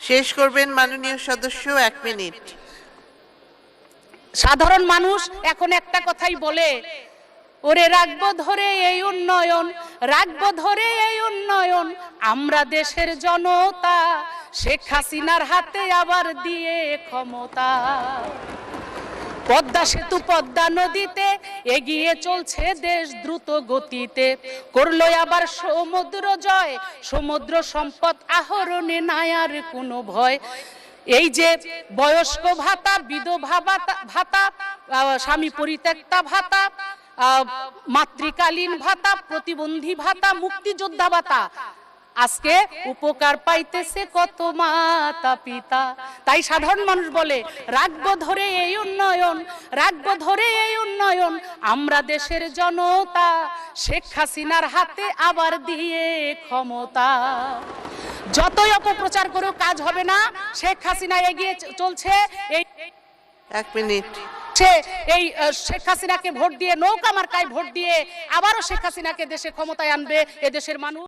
শেষ করবেন মাননীয় সদস্য, 1 মিনিট। সাধারণ মানুষ এখন একটা কথাই বলে, ওরে রাখবো ধরে এই উন্নয়ন, রাখবো ধরে এই উন্নয়ন, আমরা দেশের জনতা শেখ হাসিনার হাতে আবার দিয়ে ক্ষমতা। পদ্মা সেতু পদ্মা নদীতে এগিয়ে চলছে দেশ দ্রুত গতিতে, করলো আবার সমুদ্র জয়, সমুদ্র সম্পদ আহরণে নাই আর কোনো ভয়। এই যে বয়স্ক ভাতা, বিধবা ভাতা, স্বামী পরিত্যক্তা ভাতা, মাতৃকালীন ভাতা, প্রতিবন্ধী ভাতা, মুক্তিযোদ্ধা ভাতা, আজকে উপকার পাইতেছে কত মাতা পিতা। তাই সাধারণ মানুষ বলে, রাখবো ধরে এই উন্নয়ন, রাখবো ধরে এই উন্নয়ন, আমরা দেশের জনতা শেখ হাসিনার হাতে আবার দিয়ে ক্ষমতা। যতই অপপ্রচার করুক কাজ হবে না, শেখ হাসিনা এগিয়ে চলছে। এই 1 মিনিট। এই শেখ হাসিনাকে ভোট দিয়ে, নৌকা মার্কায় ভোট দিয়ে আবারও শেখ হাসিনাকে দেশে ক্ষমতায় আনবে এদেশের মানুষ।